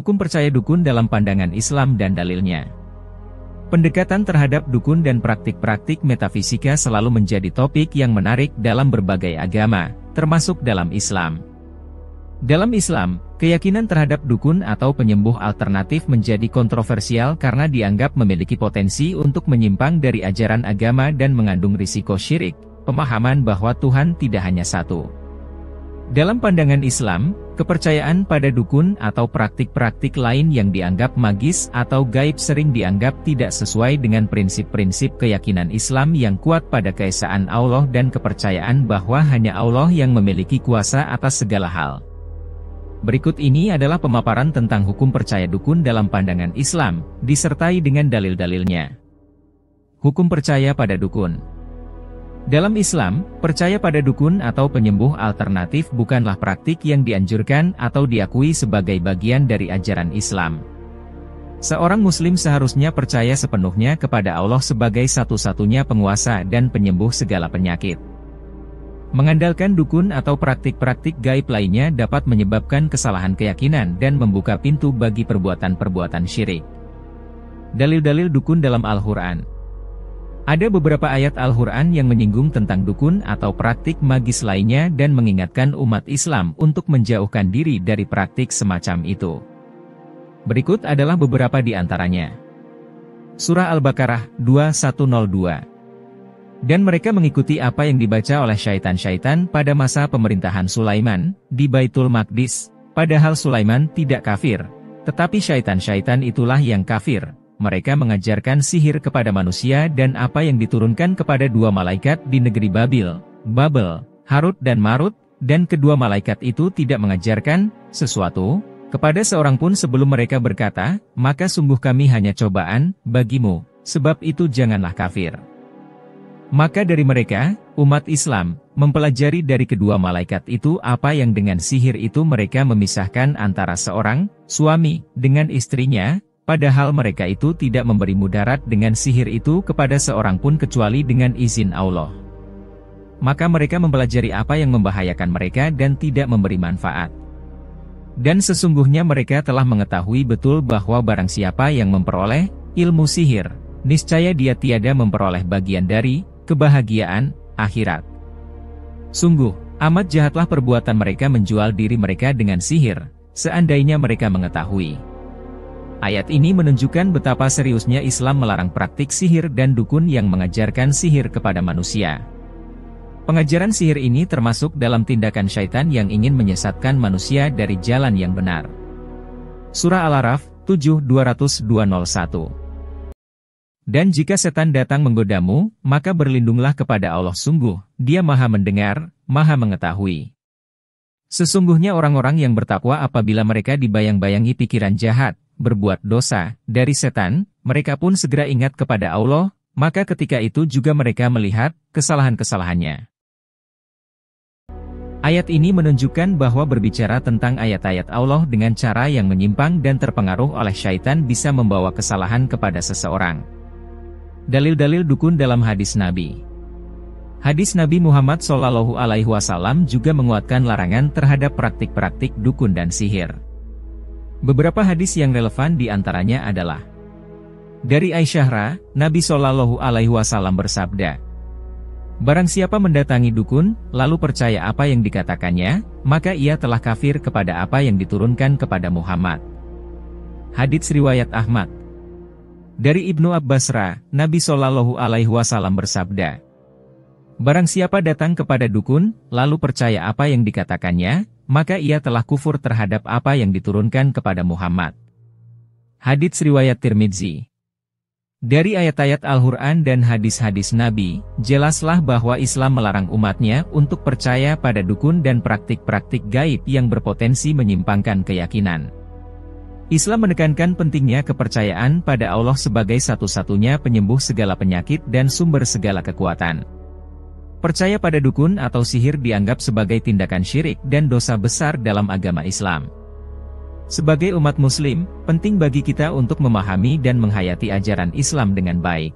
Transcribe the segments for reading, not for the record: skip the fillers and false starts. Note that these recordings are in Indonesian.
Hukum percaya dukun dalam pandangan Islam dan dalilnya. Pendekatan terhadap dukun dan praktik-praktik metafisika selalu menjadi topik yang menarik dalam berbagai agama, termasuk dalam Islam. Dalam Islam, keyakinan terhadap dukun atau penyembuh alternatif menjadi kontroversial karena dianggap memiliki potensi untuk menyimpang dari ajaran agama dan mengandung risiko syirik, pemahaman bahwa Tuhan tidak hanya satu. Dalam pandangan Islam, kepercayaan pada dukun atau praktik-praktik lain yang dianggap magis atau gaib sering dianggap tidak sesuai dengan prinsip-prinsip keyakinan Islam yang kuat pada keesaan Allah dan kepercayaan bahwa hanya Allah yang memiliki kuasa atas segala hal. Berikut ini adalah pemaparan tentang hukum percaya dukun dalam pandangan Islam, disertai dengan dalil-dalilnya. Hukum percaya pada dukun. Dalam Islam, percaya pada dukun atau penyembuh alternatif bukanlah praktik yang dianjurkan atau diakui sebagai bagian dari ajaran Islam. Seorang Muslim seharusnya percaya sepenuhnya kepada Allah sebagai satu-satunya penguasa dan penyembuh segala penyakit. Mengandalkan dukun atau praktik-praktik gaib lainnya dapat menyebabkan kesalahan keyakinan dan membuka pintu bagi perbuatan-perbuatan syirik. Dalil-dalil dukun dalam Al-Quran. Ada beberapa ayat Al-Quran yang menyinggung tentang dukun atau praktik magis lainnya dan mengingatkan umat Islam untuk menjauhkan diri dari praktik semacam itu. Berikut adalah beberapa di antaranya. Surah Al-Baqarah 2102. Dan mereka mengikuti apa yang dibaca oleh syaitan-syaitan pada masa pemerintahan Sulaiman, di Baitul Maqdis, padahal Sulaiman tidak kafir, tetapi syaitan-syaitan itulah yang kafir. Mereka mengajarkan sihir kepada manusia dan apa yang diturunkan kepada dua malaikat di negeri Babel, Harut dan Marut, dan kedua malaikat itu tidak mengajarkan sesuatu kepada seorang pun sebelum mereka berkata, maka sungguh kami hanya cobaan bagimu, sebab itu janganlah kafir. Maka dari mereka, umat Islam, mempelajari dari kedua malaikat itu apa yang dengan sihir itu mereka memisahkan antara seorang suami dengan istrinya, padahal mereka itu tidak memberi mudarat dengan sihir itu kepada seorang pun kecuali dengan izin Allah. Maka mereka mempelajari apa yang membahayakan mereka dan tidak memberi manfaat. Dan sesungguhnya mereka telah mengetahui betul bahwa barang siapa yang memperoleh ilmu sihir, niscaya dia tiada memperoleh bagian dari kebahagiaan akhirat. Sungguh, amat jahatlah perbuatan mereka menjual diri mereka dengan sihir, seandainya mereka mengetahui. Ayat ini menunjukkan betapa seriusnya Islam melarang praktik sihir dan dukun yang mengajarkan sihir kepada manusia. Pengajaran sihir ini termasuk dalam tindakan syaitan yang ingin menyesatkan manusia dari jalan yang benar. Surah Al-A'raf 7:201. Dan jika setan datang menggodamu, maka berlindunglah kepada Allah, sungguh, Dia Maha Mendengar, Maha Mengetahui. Sesungguhnya orang-orang yang bertakwa apabila mereka dibayang-bayangi pikiran jahat, berbuat dosa, dari setan, mereka pun segera ingat kepada Allah, maka ketika itu juga mereka melihat kesalahan-kesalahannya. Ayat ini menunjukkan bahwa berbicara tentang ayat-ayat Allah dengan cara yang menyimpang dan terpengaruh oleh syaitan bisa membawa kesalahan kepada seseorang. Dalil-dalil dukun dalam hadis Nabi. Hadis Nabi Muhammad SAW juga menguatkan larangan terhadap praktik-praktik dukun dan sihir. Beberapa hadis yang relevan diantaranya adalah dari Aisyah, Nabi SAW bersabda, barang siapa mendatangi dukun, lalu percaya apa yang dikatakannya, maka ia telah kafir kepada apa yang diturunkan kepada Muhammad. Hadits riwayat Ahmad. Dari Ibnu Abbas, Nabi SAW bersabda, barang siapa datang kepada dukun, lalu percaya apa yang dikatakannya, maka ia telah kufur terhadap apa yang diturunkan kepada Muhammad. Hadits riwayat Tirmidzi. Dari ayat-ayat Al-Quran dan hadis-hadis Nabi, jelaslah bahwa Islam melarang umatnya untuk percaya pada dukun dan praktik-praktik gaib yang berpotensi menyimpangkan keyakinan. Islam menekankan pentingnya kepercayaan pada Allah sebagai satu-satunya penyembuh segala penyakit dan sumber segala kekuatan. Percaya pada dukun atau sihir dianggap sebagai tindakan syirik dan dosa besar dalam agama Islam. Sebagai umat Muslim, penting bagi kita untuk memahami dan menghayati ajaran Islam dengan baik.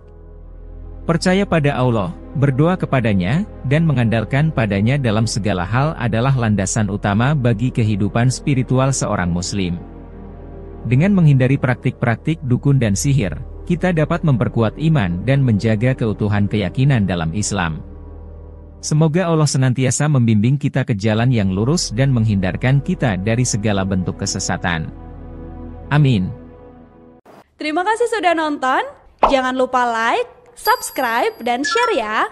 Percaya pada Allah, berdoa kepadanya, dan mengandalkan padanya dalam segala hal adalah landasan utama bagi kehidupan spiritual seorang Muslim. Dengan menghindari praktik-praktik dukun dan sihir, kita dapat memperkuat iman dan menjaga keutuhan keyakinan dalam Islam. Semoga Allah senantiasa membimbing kita ke jalan yang lurus dan menghindarkan kita dari segala bentuk kesesatan. Amin. Terima kasih sudah nonton. Jangan lupa like, subscribe, dan share ya.